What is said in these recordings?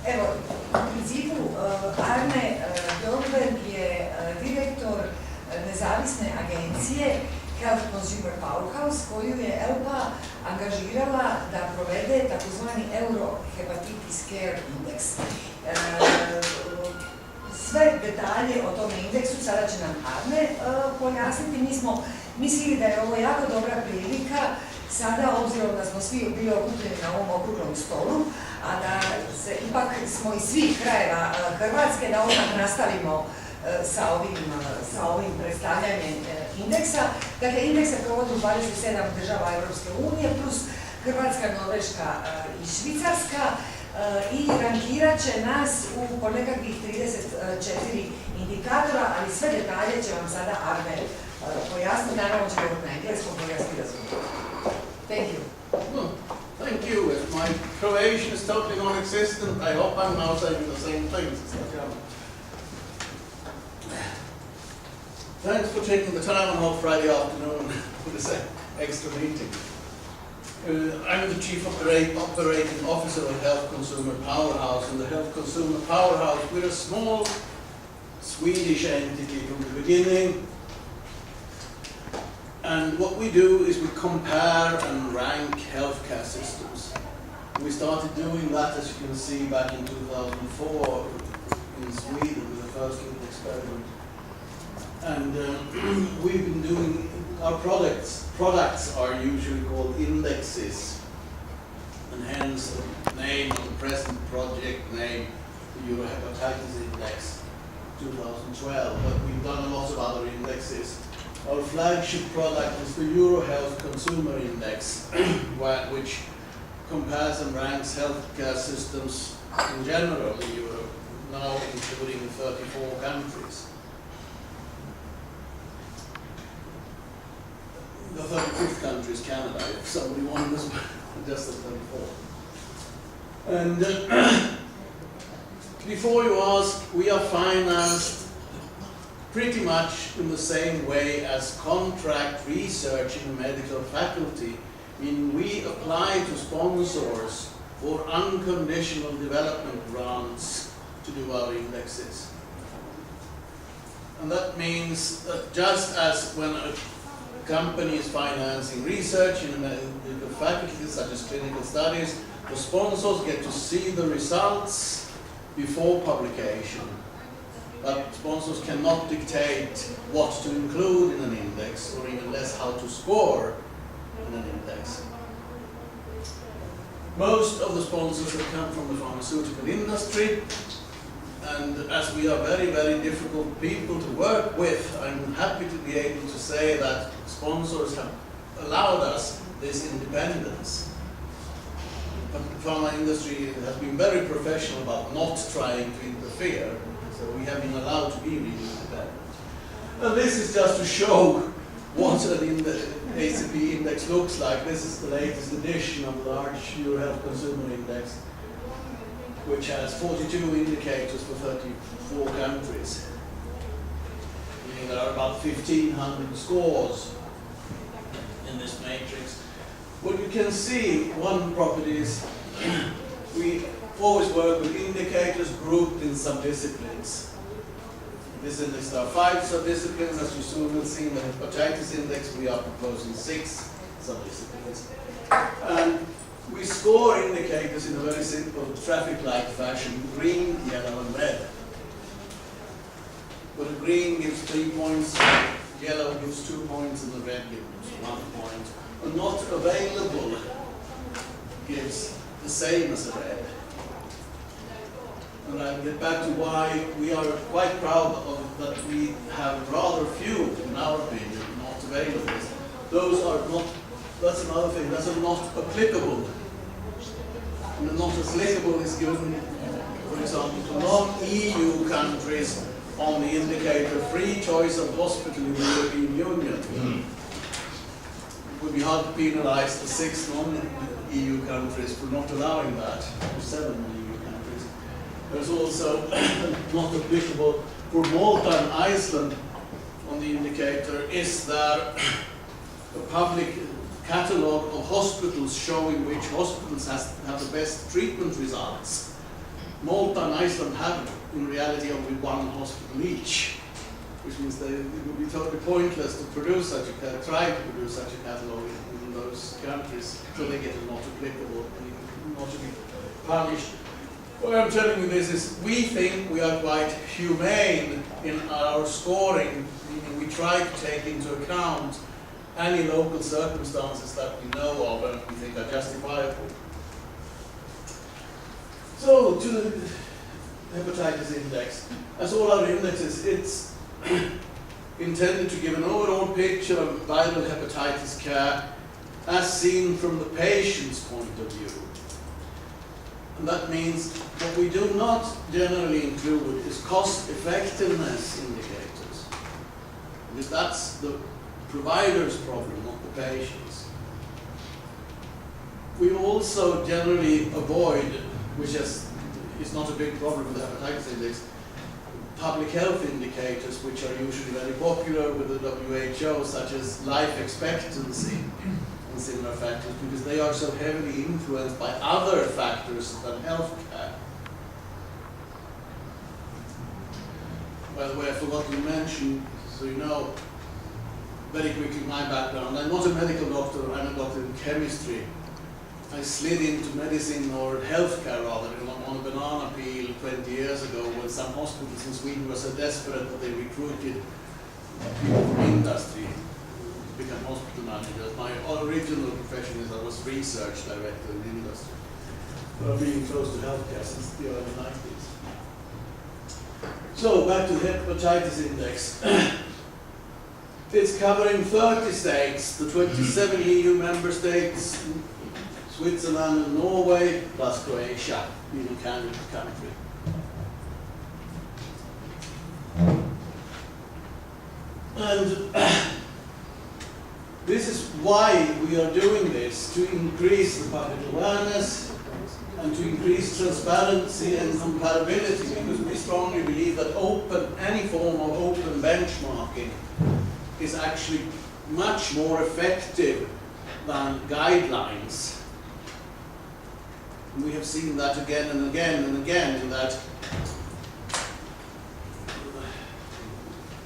Evo, u principu Arne Bjorkberg je direktor nezavisne agencije Health Consumer Powerhouse, koju je ELPA angažirala da provede takozvani Euro-hepatitis care index. Sve detalje o tom indeksu sada će nam Arne pojasniti. Mi smo mislili da je ovo jako dobra prilika sada, obzirom da smo svi bili okupljeni na ovom okruglom stolu, a da se ipak smo iz svih krajeva Hrvatske, da odmah nastavimo sa ovim predstavljanjem indeksa. Dakle, indeks se provodi u 27 država Europske unije, plus Hrvatska, Norveška i Švicarska, i rangirat će nas po nekakvih 34 indikatora, ali sve detalje će vam sada Arne pojasniti. Naravno će govoriti na engleskom, koji ja svi razumijem. Thank you. Thank you. My Croatian is totally non-existent. I hope I'm now saying the same things. Thanks for taking the time on a Friday afternoon for this extra meeting. I'm the Chief Operating Officer of Health Consumer Powerhouse, and the Health Consumer Powerhouse, we're a small Swedish entity from the beginning. And what we do is we compare and rank healthcare systems. We started doing that, as you can see, back in 2004 in Sweden with the first little experiment. And we've been doing, our products are usually called indexes, and hence the name of the present project name, the Euro Hepatitis Index 2012, but we've done a lot of other indexes. Our flagship product is the Euro Health Consumer Index, which compares and ranks healthcare systems in general in Europe, now including 34 countries. The 35th country is Canada, if somebody wanted us, just the 34. And before you ask, we are financed pretty much in the same way as contract research in the medical faculty, meaning we apply to sponsors for unconditional development grants to do our indexes. And that means that just as when a company is financing research in medical faculties, such as clinical studies, the sponsors get to see the results before publication. But sponsors cannot dictate what to include in an index, or even less how to score in an index. Most of the sponsors have come from the pharmaceutical industry, and as we are very, very difficult people to work with, I'm happy to be able to say that sponsors have allowed us this independence. But the pharma industry has been very professional about not trying to interfere, so we have been allowed to be really independent. And this is just to show what an ACP index looks like. This is the latest edition of the large Euro Health Consumer Index, which has 42 indicators for 34 countries. Meaning there are about 1,500 scores in this matrix. What you can see, one property is we always work with indicators grouped in subdisciplines. This index, there are 5 subdisciplines. As you soon will see in the hepatitis index, we are proposing 6 subdisciplines. And we score indicators in a very simple traffic-like fashion: green, yellow, and red. Where the green gives 3 points, yellow gives 2 points, and the red gives 1 point. And not available gives the same as the red. And I'll get back to why we are quite proud of that we have rather few, in our opinion, not available. Those are not, that's another thing, those are not applicable. And the not applicable is given, for example, to non-EU countries on the indicator free choice of hospital in the European Union. It would be hard to penalize the 6 non-EU countries for not allowing that, or 7 non-EU countries. There's also not applicable for Malta and Iceland on the indicator. Is there a public catalogue of hospitals showing which hospitals have the best treatment results. Malta and Iceland have, in reality, only one hospital each, which means that it would be totally pointless to produce such a try to produce such a catalogue in those countries, so they get it not applicable and not to be punished. Why I'm telling you this is we think we are quite humane in our scoring, meaning we try to take into account any local circumstances that we know of and we think are justifiable. So, to the hepatitis index. As all our indexes, it's intended to give an overall picture of viral hepatitis care as seen from the patient's point of view. And that means what we do not generally include is cost-effectiveness indicators, because that's the provider's problem, not the patient's. We also generally avoid, which is not a big problem with the hepatitis index, public health indicators, which are usually very popular with the WHO, such as life expectancy and similar factors, because they are so heavily influenced by other factors than healthcare. By the way, I forgot to mention, so you know, very quickly my background. I'm not a medical doctor, I'm a doctor in chemistry. I slid into medicine, or healthcare rather, on a banana peel 20 years ago when some hospitals in Sweden were so desperate that they recruited people from industry to become hospital managers. My original profession is I was research director in industry. But I've been close to healthcare since the early 90s. So back to the hepatitis index. It's covering 30 states, the 27 EU member states, Switzerland and Norway, plus Croatia, being a candidate country. And this is why we are doing this, to increase the public awareness and to increase transparency and comparability, because we strongly believe that any form of open benchmarking is actually much more effective than guidelines. We have seen that again and again and again, in that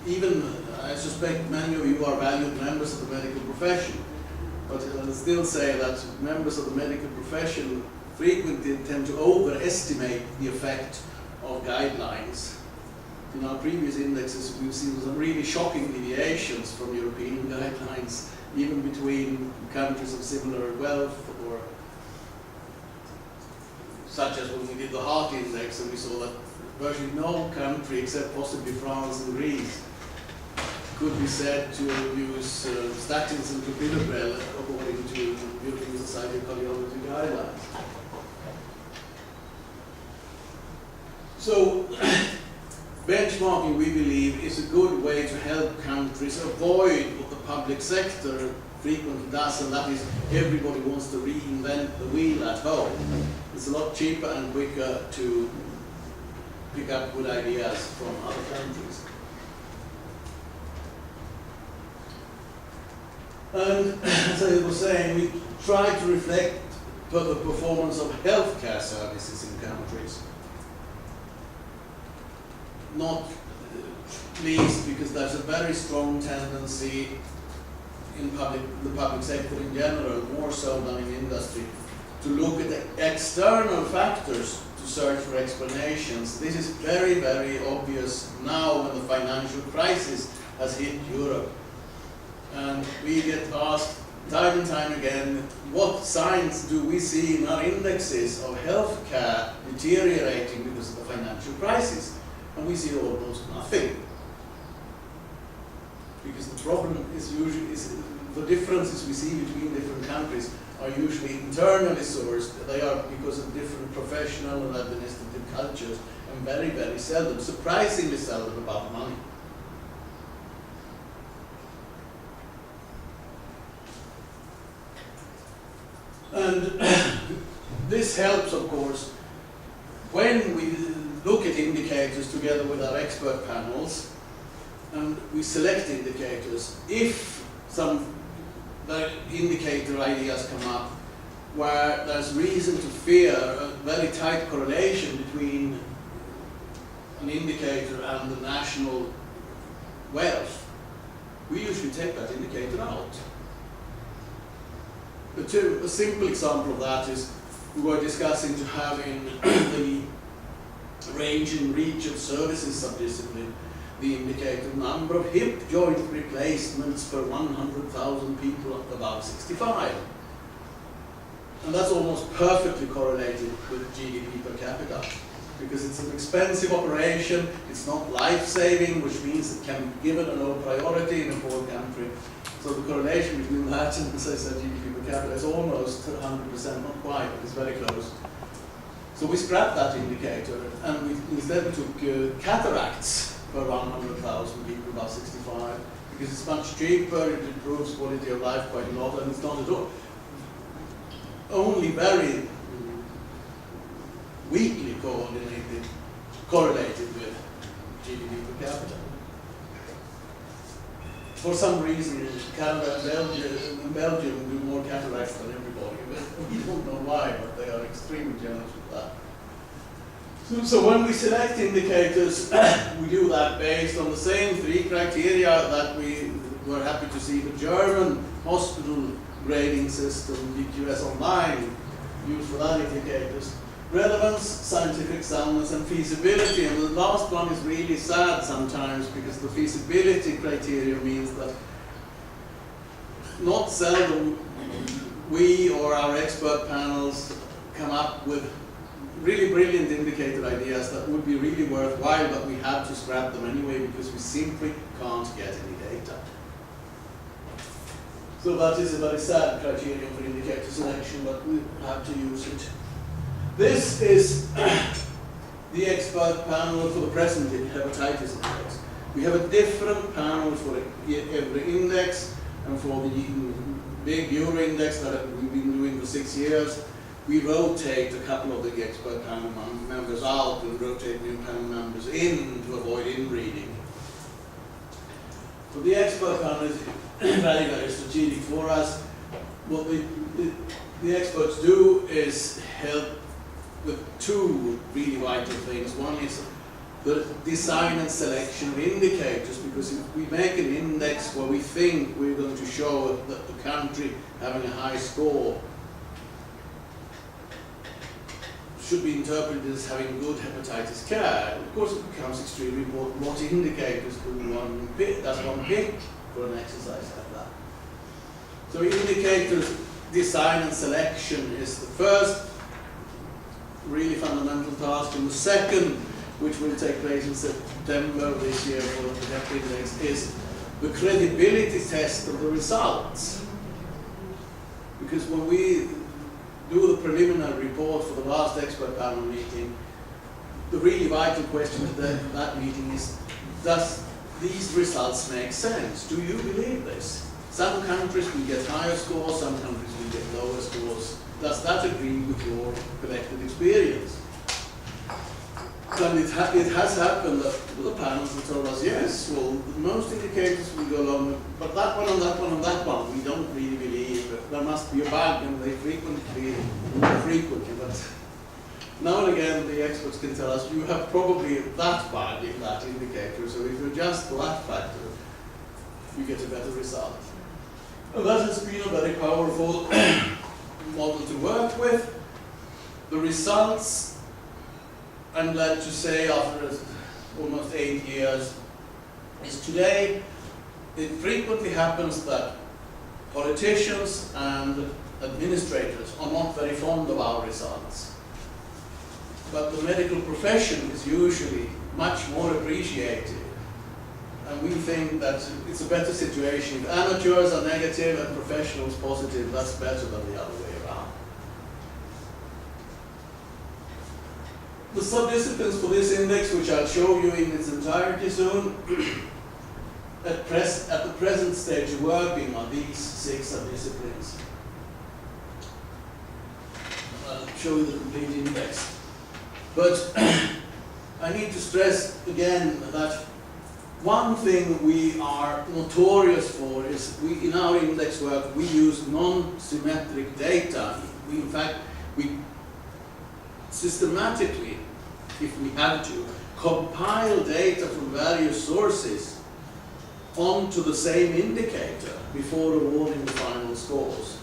even, I suspect many of you are valued members of the medical profession, but I will still say that members of the medical profession frequently tend to overestimate the effect of guidelines. In our previous indexes, we've seen some really shocking deviations from European guidelines, even between countries of similar wealth, or such as when we did the heart index, and we saw that virtually no country, except possibly France and Greece, could be said to use statins and clopidogrel according to European Society of Cardiology guidelines. So, benchmarking, we believe, is a good way to help countries avoid what the public sector frequently does, and that is everybody wants to reinvent the wheel at home. It's a lot cheaper and quicker to pick up good ideas from other countries. And as I was saying, we try to reflect the performance of healthcare services in countries. Not least because there's a very strong tendency in the public sector in general, more so than in industry, to look at the external factors to search for explanations. This is very, very obvious now when the financial crisis has hit Europe. And we get asked time and time again, what signs do we see in our indexes of healthcare deteriorating because of the financial crisis? And we see almost nothing. Because the problem is usually, the differences we see between different countries are usually internally sourced. They are because of different professional and administrative cultures, and very, very seldom, surprisingly seldom, about money. And this helps, of course, when we look at indicators together with our expert panels, and we select indicators. If some the indicator ideas come up where there's reason to fear a very tight correlation between an indicator and the national wealth, we usually take that indicator out. A simple example of that is we were discussing to have in the range and reach of services subdiscipline the indicator number of hip joint replacements per 100,000 people above 65. And that's almost perfectly correlated with GDP per capita, because it's an expensive operation, it's not life-saving, which means it can be given a low priority in a poor country. So the correlation between that and, as I said, GDP per capita is almost 100%, not quite, but it's very close. So we scrapped that indicator, and we instead took cataracts per 100,000 people above 65, because it's much cheaper, it improves quality of life quite a lot, and it's not at all only very weakly correlated with GDP per capita. For some reason, Canada and Belgium do more cataracts than everybody, but we don't know why, but they are extremely generous with that. So when we select indicators, we do that based on the same 3 criteria that we were happy to see the German hospital grading system, DQS Online, used for that indicators. Relevance, scientific soundness, and feasibility. And the last one is really sad sometimes, because the feasibility criteria means that not seldom we or our expert panels come up with really brilliant indicator ideas that would be really worthwhile, but we have to scrap them anyway because we simply can't get any data. So that is a very sad criterion for indicator selection, but we have to use it. This is the expert panel for the present hepatitis index. We have a different panel for every index, and for the big Euro index that we've been doing for 6 years, we rotate a couple of the expert panel members out and rotate new panel members in to avoid inbreeding. So the expert panel is very, very strategic for us. What the experts do is help with 2 really vital things. One is the design and selection of indicators, because if we make an index where we think we're going to show that the country having a high score should be interpreted as having good hepatitis care, of course it becomes extremely important what indicators does one pick for an exercise like that. So indicators design and selection is the first really fundamental task, and the second, which will take place in September of this year for the HEP index, is the credibility test of the results. Because when we do the preliminary report for the last expert panel meeting, the really vital question at that meeting is, does these results make sense? Do you believe this? Some countries will get higher scores, some countries will get lower scores. Does that agree with your collected experience? And it has happened that the panels have told us, yes, well, most indicators will go along, but that one and that one and that one, we don't really believe. There must be a bug, and they more frequently, but now and again the experts can tell us, you have probably that bug in that indicator, so if you adjust for that factor, you get a better result. And that has been a very powerful model to work with. The results, I'm glad to say, after almost 8 years, is today it frequently happens that politicians and administrators are not very fond of our results. But the medical profession is usually much more appreciated. And we think that it's a better situation. If amateurs are negative and professionals positive, that's better than the other way around. The subdisciplines for this index, which I'll show you in its entirety soon, at the present stage of working on these 6 subdisciplines. I'll show you the complete index. But I need to stress again that one thing we are notorious for is in our index work we use non-symmetric data. In fact, we systematically, if we have to, compile data from various sources onto the same indicator before awarding the final scores.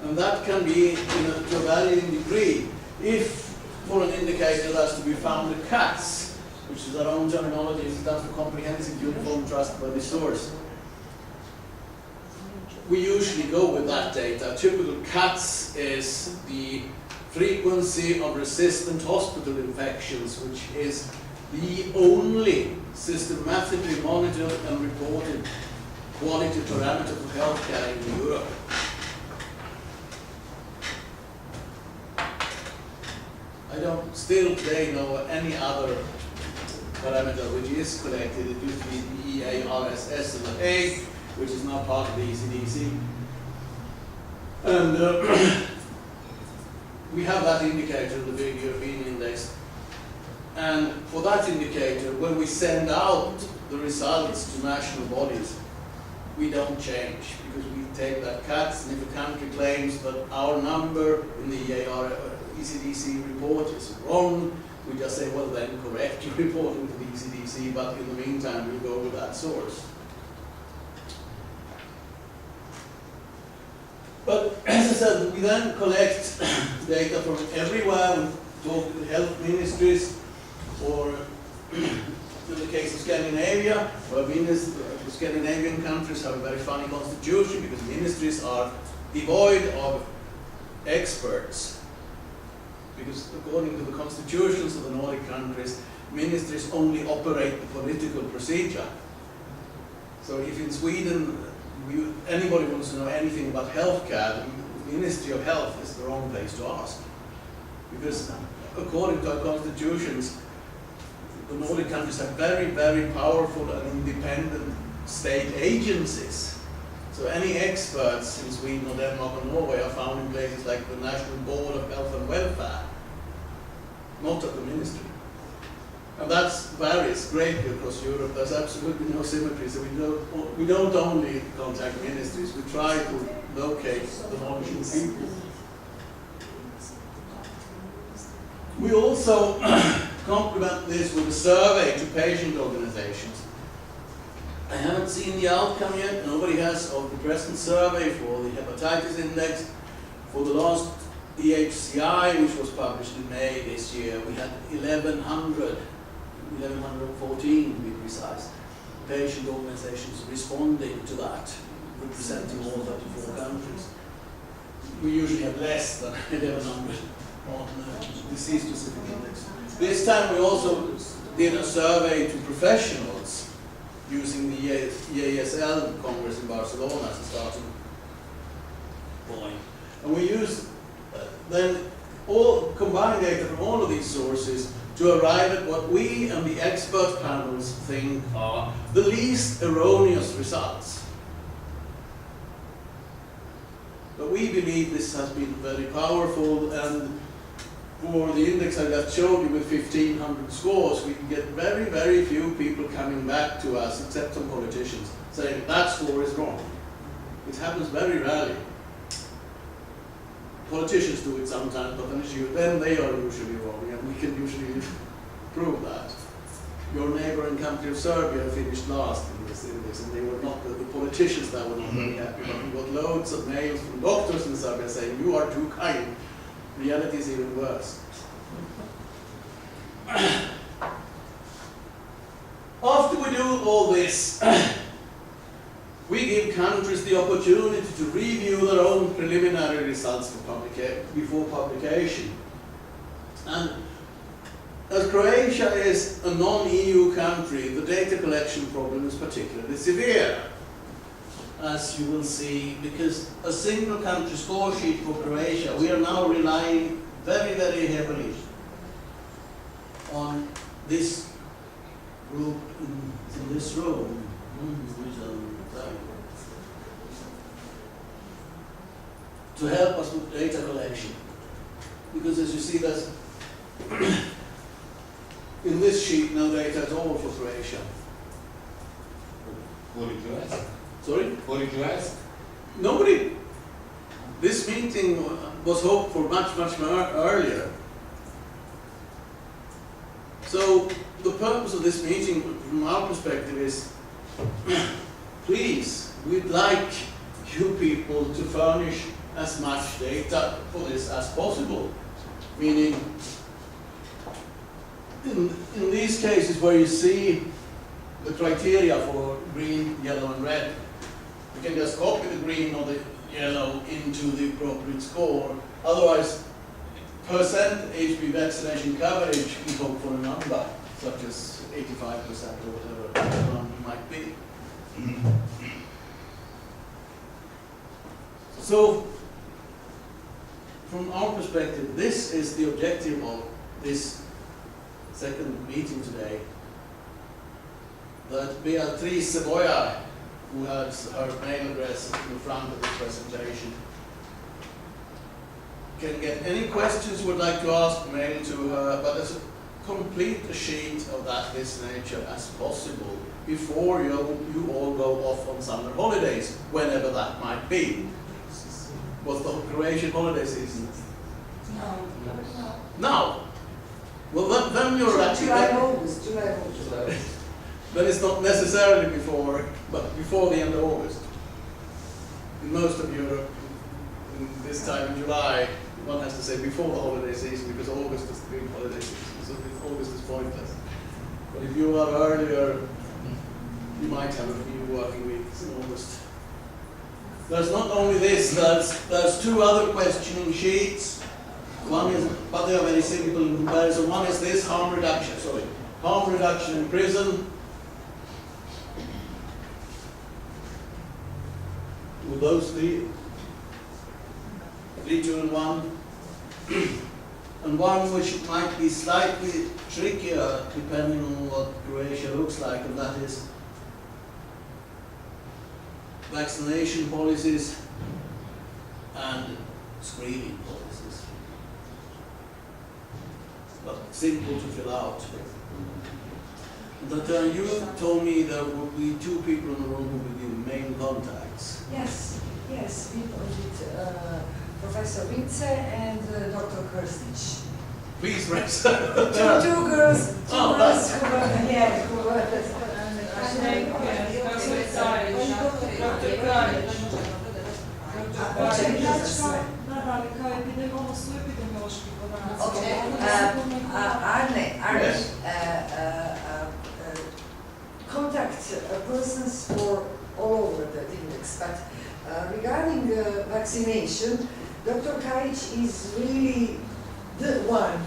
And that can be to a varying degree. If for an indicator that's to be found in CATS, which is our own terminology, it stands for Comprehensive Uniform Trustworthy Source, we usually go with that data. Typical CATS is the frequency of resistant hospital infections, which is the only systematically monitored and reported quality parameter for healthcare in Europe. I don't still today know any other parameter which is collected. It used to be the EARSS and the A, which is now part of the ECDC. And we have that indicator, the big European index. And for that indicator, when we send out the results to national bodies, we don't change, because we take that CATS, and if a country claims that our number in the ECDC report is wrong, we just say, well, then correct your reporting to the ECDC, but in the meantime, we go with that source. But as I said, we then collect data from everywhere. We talk to health ministries, or in the case of Scandinavia, where the Scandinavian countries have a very funny constitution, because ministries are devoid of experts. Because according to the constitutions of the Nordic countries, ministries only operate the political procedure. So if in Sweden anybody wants to know anything about healthcare, the Ministry of Health is the wrong place to ask. Because according to our constitutions, the Nordic countries have very, very powerful and independent state agencies. So any experts in Sweden or Denmark or Norway are found in places like the National Board of Health and Welfare, not at the ministry. And that varies greatly across Europe. There's absolutely no symmetry. So we don't only contact ministries, we try to locate the knowledgeable people. We also complement this with a survey to patient organizations. I haven't seen the outcome yet. Nobody has of the present survey for the hepatitis index. For the last EHCI, which was published in May this year, we had 1114 to be precise, patient organizations responding to that, representing all 34 countries. We usually have less than 1100 on disease-specific index. This time we also did a survey to professionals using the EASL Congress in Barcelona as a starting point. And we used then all combined data from all of these sources to arrive at what we and the expert panels think are the least erroneous results. But we believe this has been very powerful, and for the index I just showed you with 1,500 scores, we can get very, very few people coming back to us, except some politicians, saying that score is wrong. It happens very rarely. Politicians do it sometimes, but then they are usually wrong, and we can usually prove that. Your neighboring country of Serbia finished last in this index, and they were not the politicians that were not very happy, but we got loads of mails from doctors in Serbia saying, you are too kind. Reality is even worse. After we do all this, we give countries the opportunity to review their own preliminary results before publication. And as Croatia is a non-EU country, the data collection problem is particularly severe, as you will see, because a single country score sheet for Croatia, we are now relying very, very heavily on this group in this room. To help us with data collection. Because as you see, there's in this sheet no data at all for Croatia. Who did you ask? Sorry? Who did you ask? Nobody. This meeting was hoped for much earlier. So the purpose of this meeting from our perspective is, please, we'd like you people to furnish as much data for this as possible. Meaning, in these cases where you see the criteria for green, yellow and red, you can just copy the green or the yellow into the appropriate score. Otherwise, percent HPV vaccination coverage, we hope for a number, such as 85% or whatever the number might be. So, from our perspective, this is the objective of this second meeting today. That Beatriz Cebolla, who has her mail address in the front of the presentation, can get any questions you would like to ask, mail to her, but as complete a sheet of this nature as possible before you all go off on summer holidays, whenever that might be. Was the Croatian holiday season? No. Now? Well, then you're actually... July, August. Then it's not necessarily before, but before the end of August. In most of Europe, in this time in July, one has to say before the holiday season, because August is the big holiday season, so August is pointless. But if you are earlier, you might have a few working weeks in August. There's not only this, there's two other questioning sheets. One is, but they are very simple in comparison. One is this, harm reduction in prison. With those three, 2 and 1. And one which might be slightly trickier depending on what Croatia looks like, and that is vaccination policies and screening policies. But simple to fill out. But you told me there would be 2 people in the room who would be main contacts. Yes, we with Professor Vince and Dr. Krstić. Please raise Two girls who were contact persons for all over the index, but regarding vaccination, Dr. Kajic is really the one.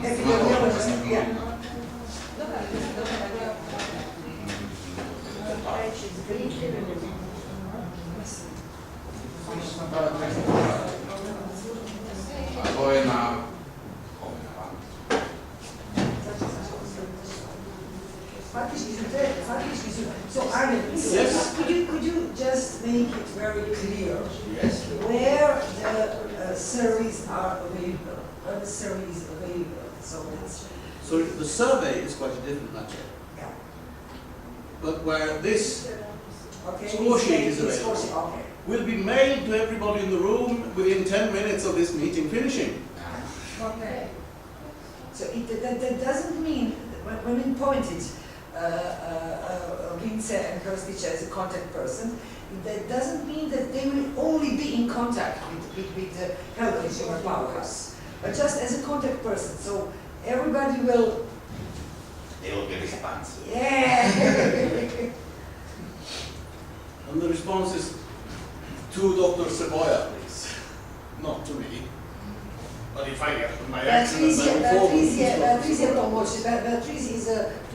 Epidemiologist, yeah. A to je na... So Arne, yes. could you just make it very clear Yes. where the surveys are available, where the survey is available? So that's So the survey is quite a different matter. yeah. But where this Okay. score sheet is It's available, okay. will be mailed to everybody in the room within 10 minutes of this meeting finishing. Okay. So that doesn't mean when we appointed Vince and Krstić as a contact person, that doesn't mean that they will only be in contact with the health consumer powerhouse, but just as a contact person. So everybody will. They will be responsive. Yeah. And the response is to Dr. Cebolla, please, not to me. But if I get my accent,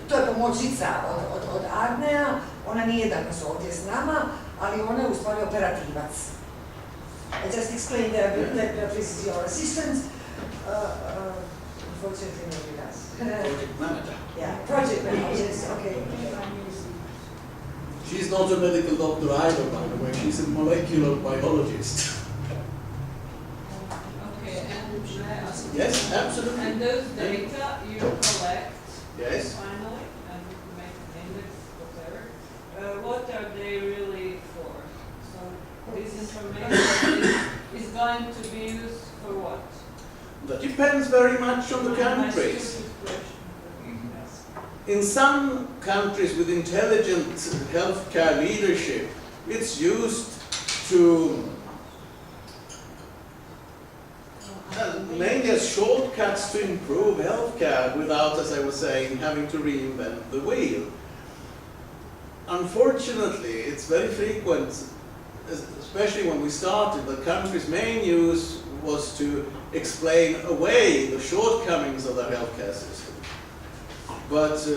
to je pomoćnica od Arnea, ona nije danas ovdje s nama, ali ona je u stvari operativac. I just explained that Beatrice is your assistant, unfortunately not with us. project manager. Yeah, project manager, yes, okay. She's not a medical doctor either, by the way. She's a molecular biologist. Okay, and should I ask? Yes, absolutely. And those data you collect Yes. finally and make index, whatever, what are they really for? So this information is going to be used for what? That depends very much on the countries. In some countries with intelligent healthcare leadership, it's used to mainly as shortcuts to improve healthcare without, as I was saying, having to reinvent the wheel. Unfortunately, it's very frequent, especially when we started, the country's main use was to explain away the shortcomings of their healthcare system. But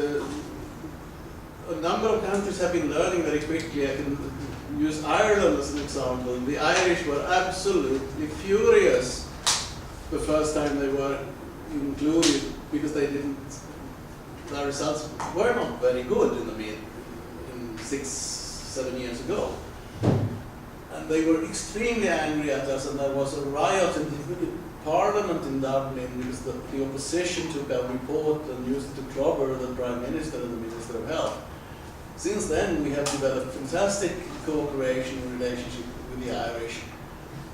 a number of countries have been learning very quickly. I can use Ireland as an example. The Irish were absolutely furious the first time they were included because their results were not very good in 6-7 years ago. And they were extremely angry at us, and there was a riot in the Parliament in Dublin because the opposition took our report and used it to clobber the Prime Minister and the Minister of Health. Since then, we have developed fantastic cooperation and relationship with the Irish.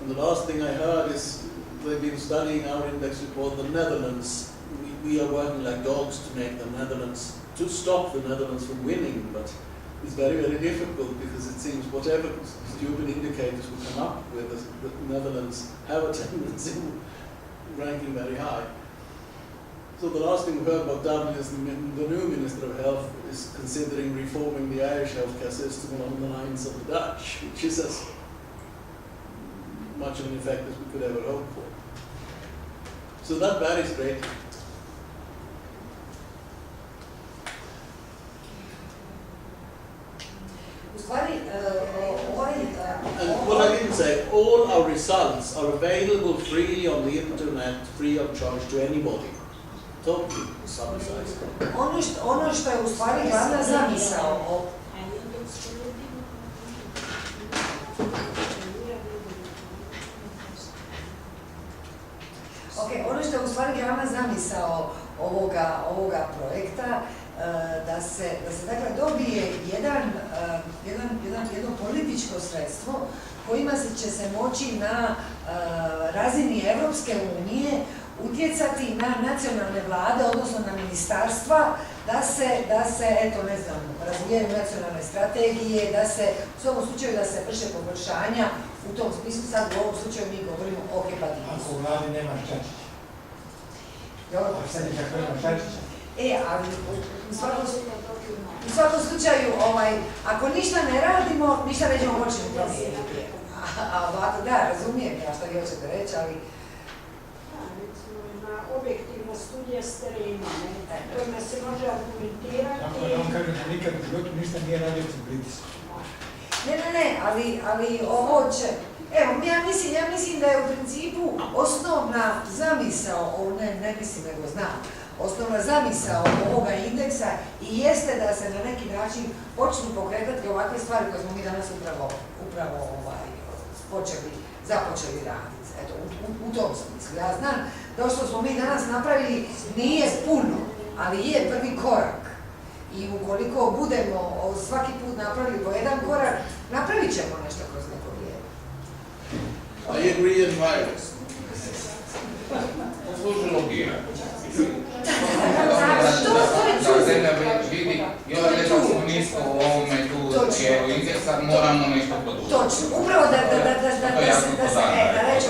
And the last thing I heard is they've been studying our index report, the Netherlands. We are working like dogs to make the Netherlands, to stop the Netherlands from winning, but it's very, very difficult because it seems whatever stupid indicators we come up with, the Netherlands have a tendency ranking very high. So the last thing we heard about Dublin is the new Minister of Health is considering reforming the Irish healthcare system along the lines of the Dutch, which is as much of an effect as we could ever hope for. So that varies greatly. And what I didn't say, all our results are available freely on the internet, free of charge to anybody. Totally publicized. Ono što je u stvari glavna zamisao ono što je u stvari glavna zamisao ovoga projekta, da se dakle dobije jedno političko sredstvo kojima će se moći na razini Europske unije utjecati na nacionalne vlade, odnosno na ministarstva, da se eto ne znam, razvijaju nacionalne strategije, da se u svom slučaju da se vrše poboljšanja. U tom smislu sad u ovom slučaju mi govorimo o hepatitisu. Ako u vladi nema Čačića. Dobro. A sad je kako nema Čačića. Ali u svakom slučaju, ako ništa ne radimo, ništa nećemo moći promijeniti. A ovako, da, razumijem ja što vi hoćete reći, ali... Na objektivna studija s terena, kojima se može argumentirati... Tako da on kaže da nikad u životu ništa nije radio sa pritiskom. Ne, ali ovo će... Evo, ja mislim da je u principu osnovna zamisao, ne mislim nego znam, osnovna zamisao ovoga indeksa i jeste da se na neki način počnu pokretati ovakve stvari koje smo mi danas upravo započeli raditi. Eto, u tom smislu. Ja znam da što smo mi danas napravili nije puno, ali je prvi korak. I ukoliko budemo svaki put napravili po jedan korak, napravit ćemo nešto kroz neko vrijeme. I agree and violence. Služi logika. Da zemlja vidi, jel da smo nisko u ovome tu cijelu indeksa, moramo nešto poduzeti. Točno, upravo da reći,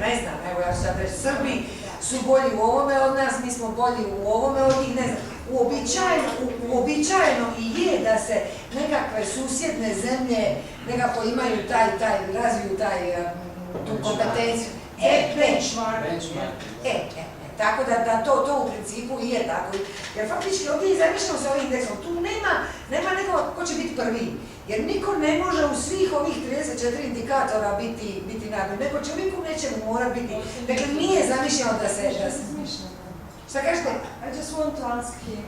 ne znam, evo ja ću sad reći, Srbi su bolji u ovome od nas, mi smo bolji u ovome od njih, ne znam. Uobičajeno i je da se nekakve susjedne zemlje nekako imaju razviju tu kompetenciju. Benchmark. Tako da to u principu i je tako. Jer faktički ovdje zamišljamo se ovim indeksom. Tu nema nekoga ko će biti prvi. Jer niko ne može u svih ovih 34 indikatora biti najbolji. Neko će uvijek u nečemu mora biti. Dakle, nije zamišljeno da se... Šta kažete? I just want to ask him,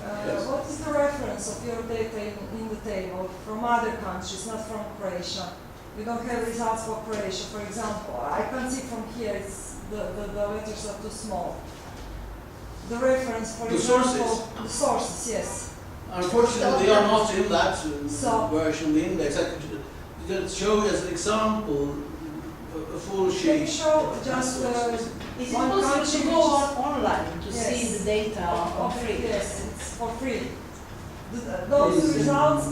what is the reference of your data in the table from other countries, not from Croatia? You don't have results for Croatia, for example. I can see from here, the letters are too small. The reference, for example, the sources, yes. Unfortunately, they are not in that So- version of the index. I could just show you as an example a full Can sheet. you show just Is it one possible country to which go is- online to Yes. see the data on free? Yes, it's for free. Those results,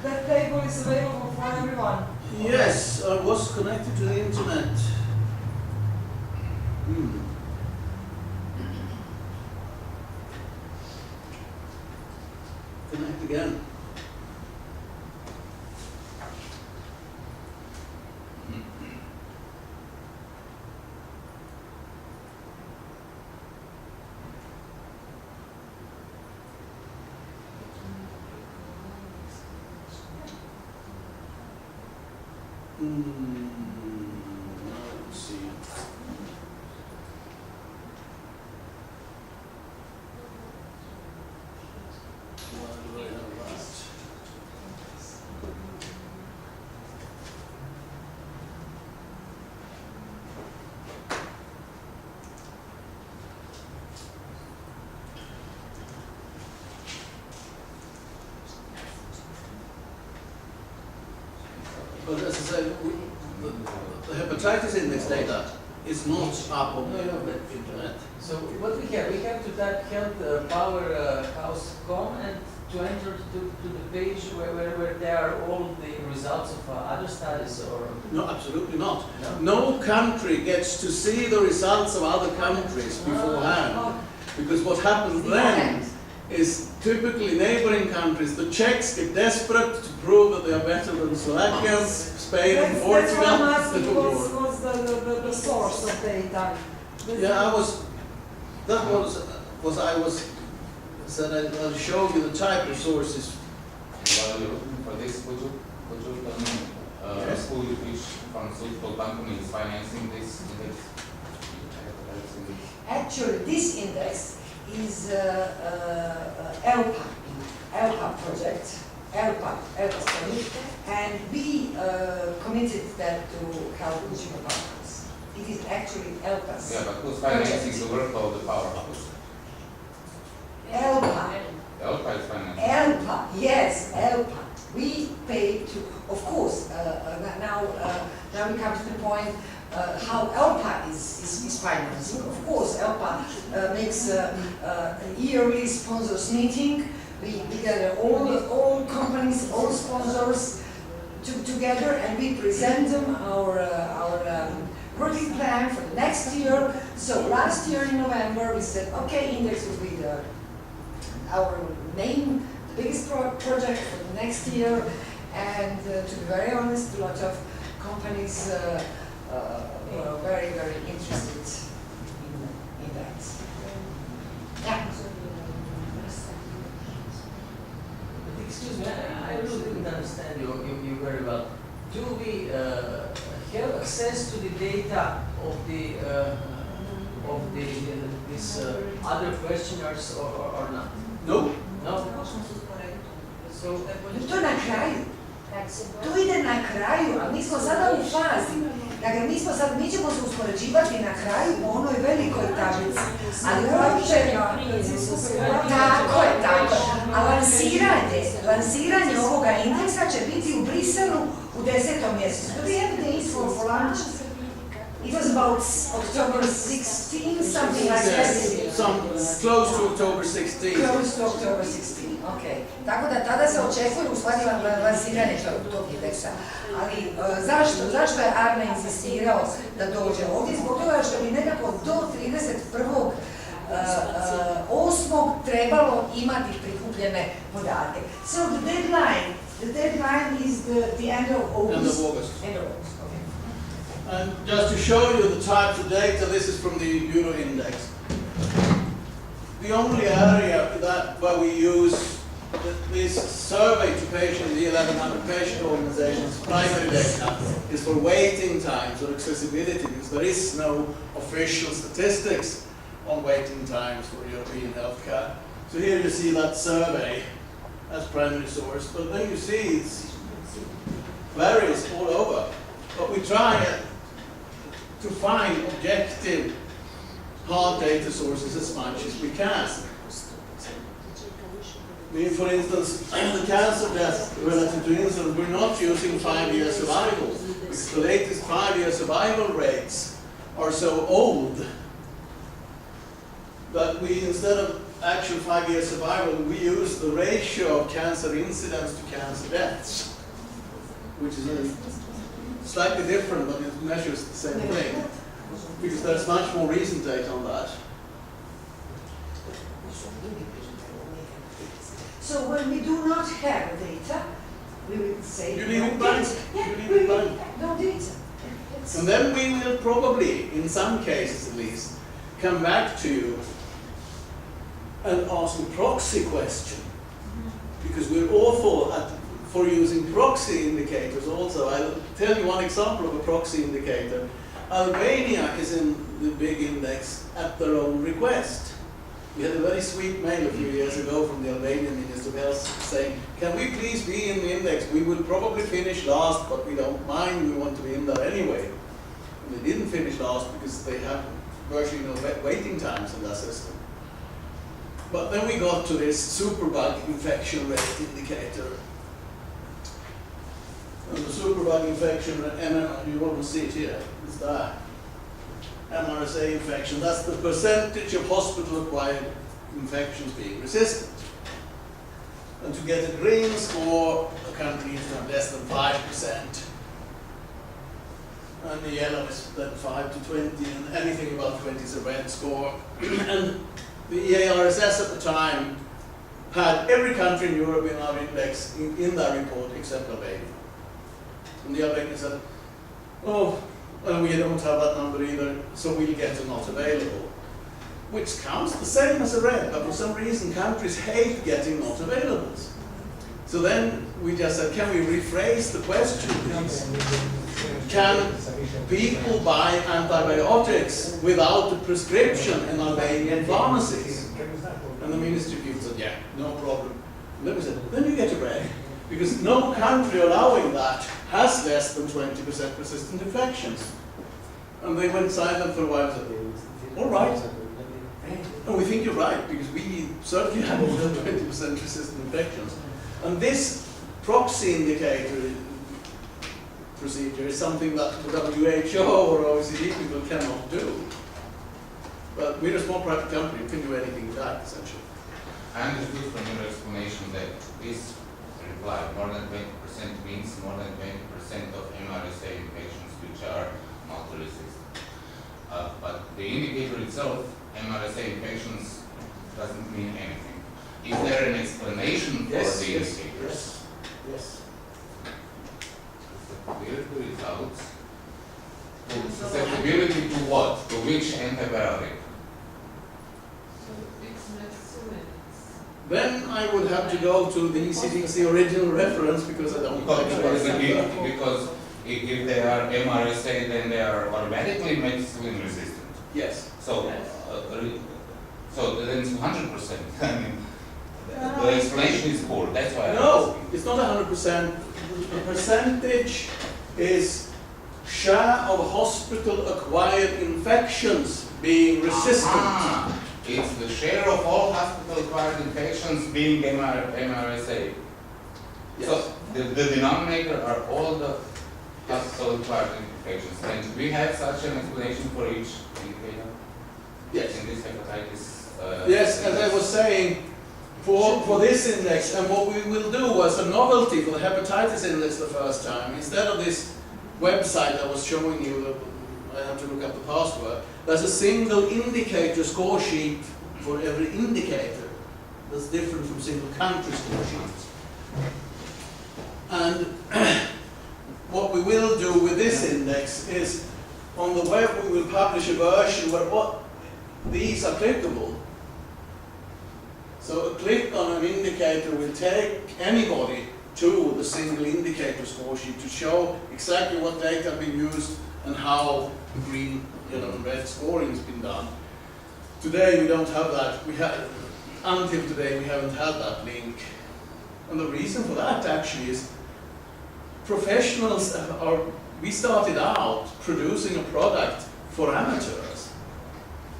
that table is available for everyone. Yes, I was connected to the internet. Connect again. Let's see. Why do I have that? But as I said, the hepatitis index data is not up on the internet. So what we have to type healthpowerhouse.com and to enter to the page where there are all the results of other studies, or No, absolutely not. no? No country gets to see the results of other countries beforehand. Because what happens then is typically neighboring countries, the Czechs get desperate to prove that they are better than Slovakians, Spain and That's why I'm Portugal. asking what's the source of data. Yeah, I'll show you the type of sources. While you're looking for this, could you tell me Yes. which pharmaceutical company is financing this index? Actually, this index is ELPA project, ELPA study, and we committed that to help consumer partners. It is actually ELPA's. Yeah, but who's financing the work of the powerhouse? ELPA. Elpa is financing. ELPA, yes, ELPA. We pay to, of course, now we come to the point how ELPA is financing. Of course, ELPA makes a yearly sponsors meeting. We gather all companies, all sponsors together, and we present them our working plan for the next year. So last year in November, we said, okay, index will be our main, the biggest project for the next year. And to be very honest, a lot of companies were very, very interested in that. Yeah. But excuse me, I really didn't understand you very well. Do we have access to the data of the these other questionnaires or not? No? No. So To na kraju. To ide na kraju, a mi smo sada u fazi. Dakle, mi ćemo se uspoređivati na kraju u onoj velikoj tablici. Ali uopće, tako je. A lansiranje ovoga indeksa će biti u Briselu u 10. mjesecu. Do we have dates for lunch? It was about October 16, something like that. Some close to October 16. Close to October 16, ok. Tako da tada se očekuje u stvari lansiranje tog indeksa. Ali zašto je Arne insistirao da dođe ovdje? Zbog toga što bi nekako do 31.8. trebalo imati prikupljene podatke. So the deadline is the end of August. End of August. End of August, okay. And just to show you the types of data, this is from the Euro Index. The only area where we use this survey to patients, the 1100 patient organizations, primary data, is for waiting times or accessibility, because there is no official statistics on waiting times for European healthcare. So here you see that survey as primary source, but then you see it varies all over. But we try to find objective hard data sources as much as we can. For instance, the cancer death relative to incidence, we're not using 5-year survival, because the latest 5-year survival rates are so old that we, instead of actual 5-year survival, we use the ratio of cancer incidence to cancer deaths, which is slightly different, but it measures the same thing, because there's much more recent data on that. So when we do not have data, we will say You leave no it blank. data. Yeah, You leave we it blank. no data. It's- And then we will probably, in some cases at least, come back to you and ask a proxy question. Because we're awful for using proxy indicators also. I'll tell you one example of a proxy indicator. Albania is in the big index at their own request. We had a very sweet mail a few years ago from the Albanian Minister of Health saying, can we please be in the index? We will probably finish last, but we don't mind, we want to be in there anyway. And they didn't finish last because they have virtually no waiting times in that system. But then we got to this superbug infection rate indicator. And the superbug infection rate, you want to see it here, it's that. MRSA infection, that's the percentage of hospital-acquired infections being resistant. And to get a green score, a country needs to have less than 5%. And the yellow is then 5 to 20, and anything above 20 is a red score. And the EARSS at the time had every country in Europe in our index in their report except Albania. And the Albanians said, oh, and we don't have that number either, so we'll get a not available. Which counts the same as a red, but for some reason countries hate getting not availables. So then we just said, can we rephrase the question, please? Can people buy antibiotics without a prescription in Albanian pharmacies? And the Ministry of Health said, yeah, no problem. And then we said, then you get a red, because no country allowing that has less than 20% persistent infections. And they went silent for a while and said, all right. And we think you're right, because we certainly have more than 20% resistant infections. And this proxy indicator procedure is something that the WHO or OECD people cannot do. But we're a small private company, we can do anything with that, essentially. I understood from your explanation that this reply, more than 20% means more than 20% of MRSA infections which are multi-resistant. But the indicator itself, MRSA infections, doesn't mean anything. Is there an explanation for the indicator? Yes. The results. Susceptibility to what? To which antibiotic? Then I would have to go to the ECDC original reference because I don't know. Because if they are MRSA, then they are automatically methicillin resistant. Yes. So, so then it's 100%. I mean, the explanation is poor. That's why. No, it's not 100%. The percentage is share of hospital-acquired infections being resistant. It's the share of all hospital-acquired infections being MRSA. Yes. So the denominator are all the hospital-acquired infections. And we have such an explanation for each indicator. Yes. In this hepatitis. Yes, as I was saying, for this index, and what we will do as a novelty for the hepatitis index the first time, instead of this website I was showing you, I have to look up the password, there's a single indicator score sheet for every indicator. That's different from single country score sheets. And what we will do with this index is, on the web we will publish a version where these are clickable. So a click on an indicator will take anybody to the single indicator score sheet to show exactly what data have been used and how the green, yellow and red scoring has been done. Today we don't have that. Until today we haven't had that link. And the reason for that actually is professionals we started out producing a product for amateurs,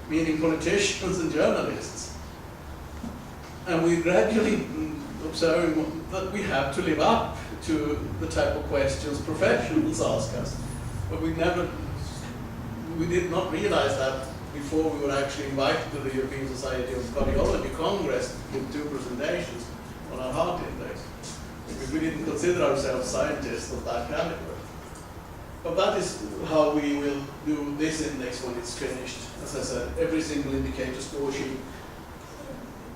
meaning politicians and journalists. And we gradually observing that we have to live up to the type of questions professionals ask us. But we did not realize that before we were actually invited to the European Society of Cardiology Congress with 2 presentations on our heart index. We didn't consider ourselves scientists of that caliber. But that is how we will do this index when it's finished. As I said, every single indicator score sheet.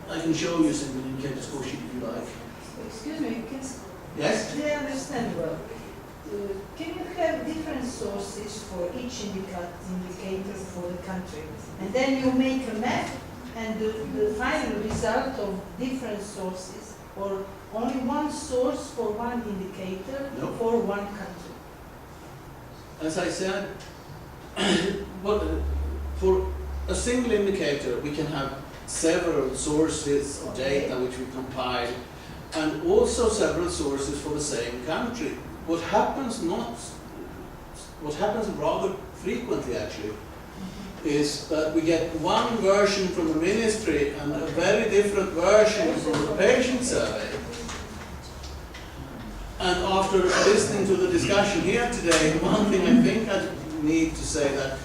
I can show you a single indicator score sheet if you like. Excuse me, Yes? did I understand well? Can you have different sources for each indicator for the country? And then you make a map and the final result of different sources, or only one source for one indicator No. for one country? As I said, for a single indicator, we can have several sources of data which we compile, and also several sources for the same country. What happens rather frequently actually, is that we get one version from the ministry and a very different version from the patient survey. And after listening to the discussion here today, one thing I think I need to say that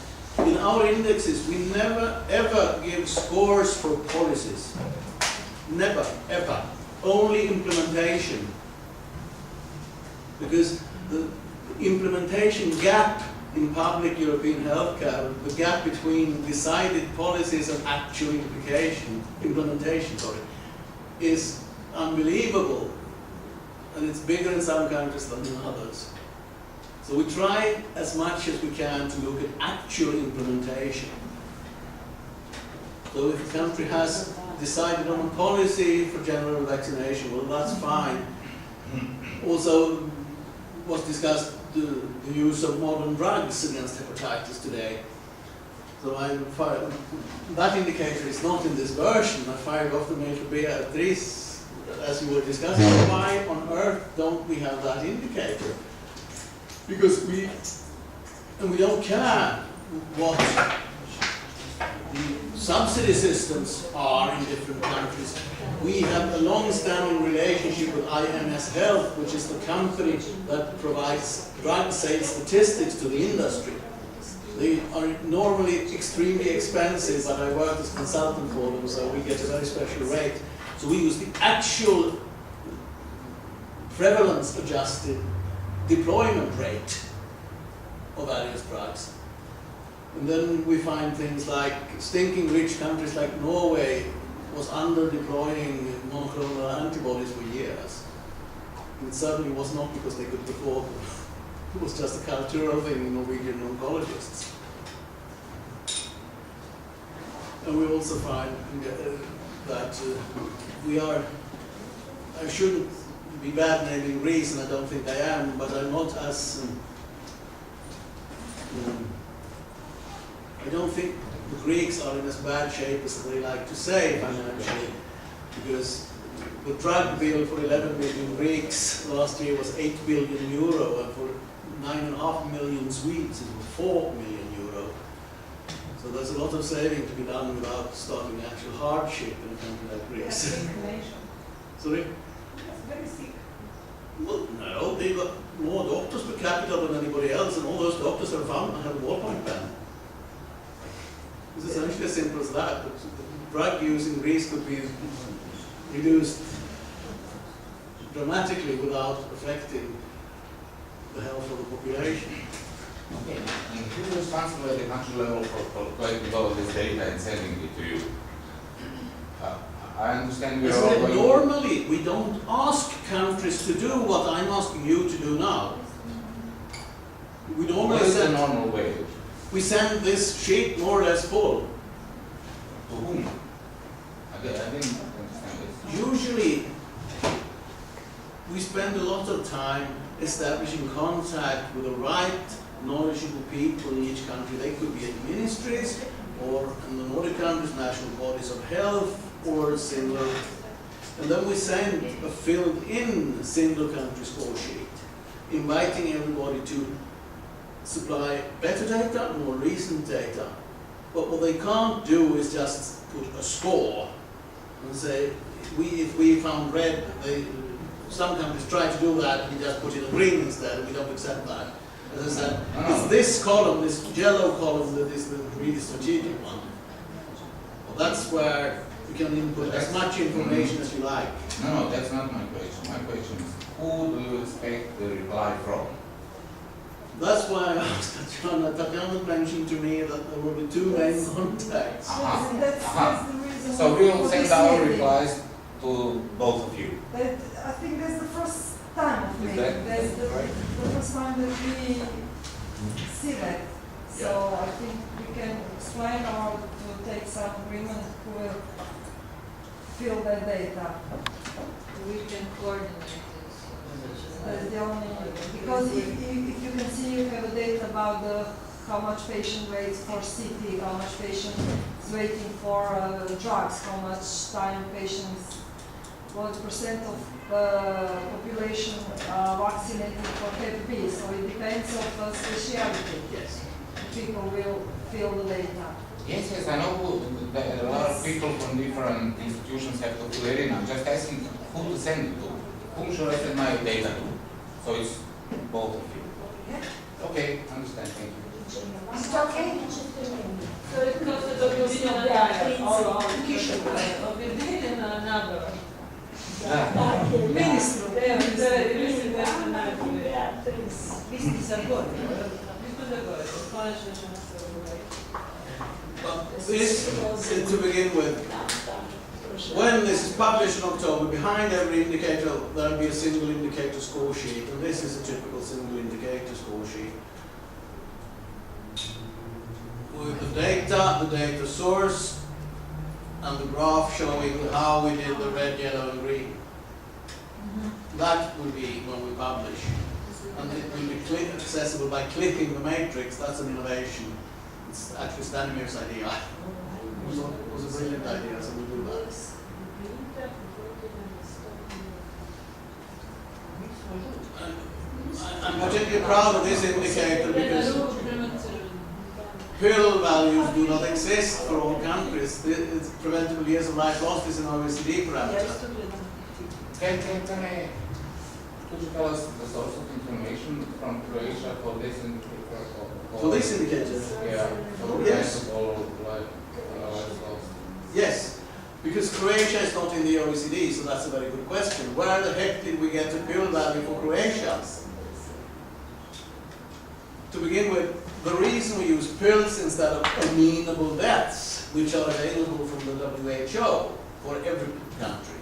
in our indexes, we never ever give scores for policies. Never, ever. Only implementation. Because the implementation gap in public European healthcare, the gap between decided policies and actual implementation, is unbelievable. And it's bigger in some countries than in others. So we try as much as we can to look at actual implementation. So if a country has decided on a policy for general vaccination, well, that's fine. Also was discussed the use of modern drugs against hepatitis today. So that indicator is not in this version. I fired off the mail to Beatrice, as you were discussing. Why on earth don't we have that indicator? Because we don't care what the subsidy systems are in different countries. We have a long-standing relationship with IMS Health, which is the company that provides drug sales statistics to the industry. They are normally extremely expensive, but I work as consultant for them, so we get a very special rate. So we use the actual prevalence-adjusted deployment rate of various drugs. And then we find things like stinking rich countries like Norway was under-deploying monoclonal antibodies for years. It certainly was not because they could afford them. It was just a cultural thing in Norwegian oncologists. And we also find that we are, I shouldn't be bad naming Greece, and I don't think I am, but I'm not as, I don't think the Greeks are in as bad shape as they like to say financially, because the drug bill for 11 million Greeks last year was 8 billion euro, and for 9.5 million Swedes it was 4 million euro. So there's a lot of saving to be done without starting actual hardship in a country like Greece. Sorry? Very sick. Well, no, they've got more doctors per capita than anybody else, and all those doctors have found have a ballpoint pen. It's essentially as simple as that. But the drug use in Greece could be reduced dramatically without affecting the health of the population. Okay, and who is responsible at the country level for collecting all of this data and sending it to you? I understand we are all going... Normally, we don't ask countries to do what I'm asking you to do now. We normally What is the normal way? we send this sheet more or less full. To whom? I didn't understand this. Usually, we spend a lot of time establishing contact with the right knowledgeable people in each country. They could be at ministries, or in the Nordic countries, national bodies of health, or single. And then we send a filled-in single country score sheet, inviting everybody to supply better data, more recent data. But what they can't do is just put a score and say, if we found red, some countries try to do that, we just put in a green instead, we don't accept that. As I said, it's this column, this yellow column, that is the really strategic one. Well, that's where you can input as much information as you like. No, that's not my question. My question is, who do you expect the reply from? That's why I asked Tatjana. Tatjana mentioned to me that there will be two main contacts. That's the reason. So we will for send this our meeting. replies to both of you. I think that's the first time of Is meeting. that That's the right? first time that we see that. So I think we can explain or to take some agreement who will fill that data. We can coordinate this. That's the only, because if you can see, you have a data about how much patient waits for CT, how much patient is waiting for drugs, how much time patients, what percent of population vaccinated for Hep B. So it depends on specialty. Yes. People will fill the data. Yes, I know that a lot of people from different institutions have to fill it in. I'm just asking who to send it to. Whom should I send my data to? So it's both of you. Yeah. Okay, understand, thank you. Is it okay? So it comes to objedinjen nabava. Ministru. Vi ste za gore. Vi ste za gore. Konačno ćemo se odgovoriti. This, to begin with, when this is published in October, behind every indicator there will be a single indicator score sheet, and this is a typical single indicator score sheet. With the data source, and the graph showing how we did the red, yellow, and green. That will be when we publish. And it will be accessible by clicking the matrix. That's an innovation. It's actually Stanimir's idea. It was a brilliant idea, so we'll do that. I'm particularly proud of this indicator because pill values do not exist for all countries. It's preventable years of life lost is an OECD parameter. Could you tell us the source of information from Croatia for this indicator? For this indicator? Yeah. Yes. Yes, because Croatia is not in the OECD, so that's a very good question. Where the heck did we get a pill value for Croatia? To begin with, the reason we use pills instead of amenable deaths, which are available from the WHO for every country.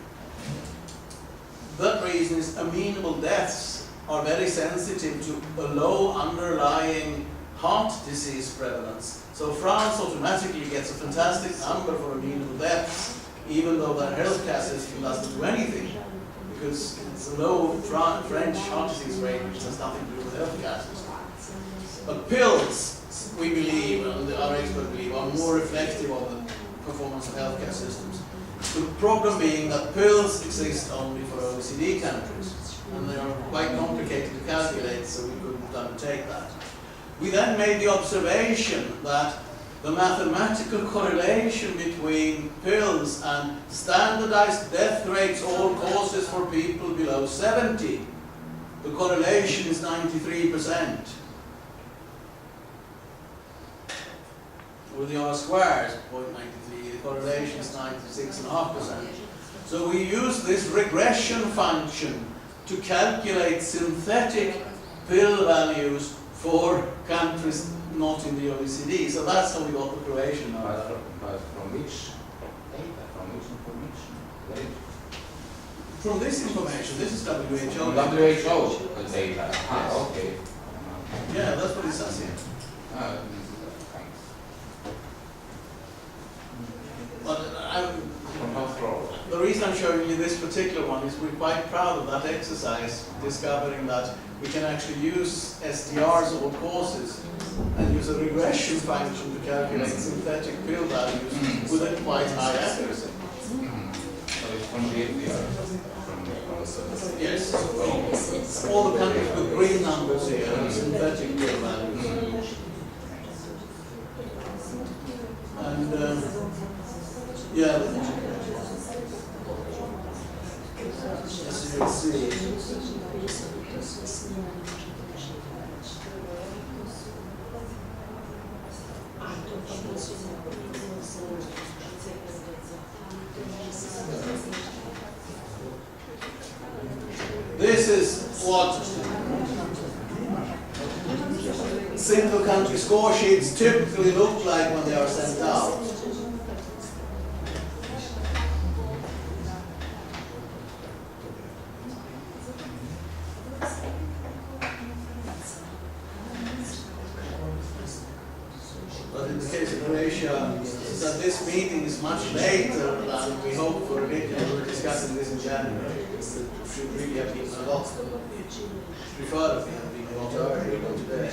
That reason is amenable deaths are very sensitive to a low underlying heart disease prevalence. So France automatically gets a fantastic number for amenable deaths, even though their healthcare system doesn't do anything, because it's a low French heart disease rate, which has nothing to do with healthcare system. But pills, we believe, and our experts believe, are more reflective of the performance of healthcare systems. The problem being that pills exist only for OECD countries, and they are quite complicated to calculate, so we couldn't undertake that. We then made the observation that the mathematical correlation between pills and standardized death rates, all causes for people below 70, the correlation is 93%. With the R squared, 0.93, the correlation is 96.5%. So we use this regression function to calculate synthetic pill values for countries not in the OECD. So that's how we got the Croatian number. But from which data, from which information? From this information, this is WHO. WHO data. Ah, okay. Yeah, that's what it says here. Thanks. But From health row. the reason I'm showing you this particular one is we're quite proud of that exercise, discovering that we can actually use SDRs or causes and use a regression function to calculate synthetic pill values with a quite high accuracy. So it's from the FDR. Yes. All the countries with green numbers here are synthetic pill values. And yeah. This is what single country score sheets typically look like when they are sent out. But in the case of Croatia, that this meeting is much later than we hoped for. We were discussing this in January. It should really have been a lot. Prefer if we had been a lot earlier than today.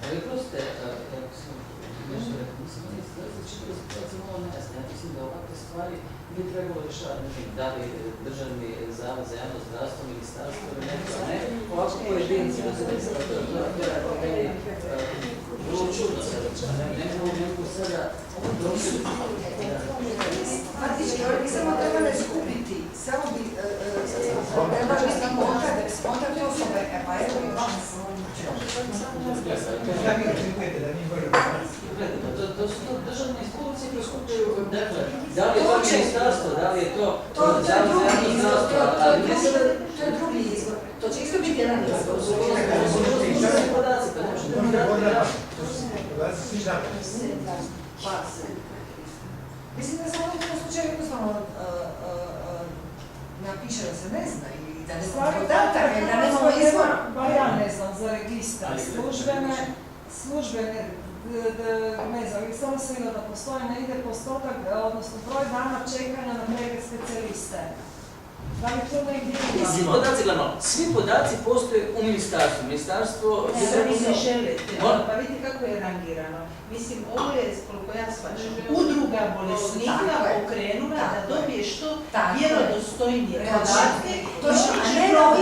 Ali proste, nešto rekao, mislim malo nejasno. Ja mislim da ovakve stvari bi trebalo rješavati, da li Državni zavod za javno zdravstvo, ministarstvo ili neko, ne, ovako pojedinci, to je vrlo čudno sada, ne mogu sada došli. Matić, bi samo trebali skupiti, samo bi trebali spontane osobe, pa evo i vas. To su državne institucije koje skupljaju, dakle, da li je to ministarstvo, da li je to zavod za javno zdravstvo, ali ne sada... To je drugi izbor, to će isto biti jedan izbor. Podaci, pa ne možete Mislim da se u ovom slučaju jednostavno napiše da se ne zna ili da ne znamo podataka ili da ne znamo izvor. Pa ja ne znam za registar službene, ne znam, samo sam vidjela da postoji negdje postotak, odnosno broj dana čekanja na pregled specijaliste. Da li to negdje ima? Svi podaci, gledamo, svi podaci postoje u ministarstvu. Ministarstvo... Oni ne žele, pa vidite kako je rangirano. Mislim, ovo je, koliko ja shvaćam, udruga bolesnika pokrenula da dobije što vjerodostojnije podatke. Točno, a ne imamo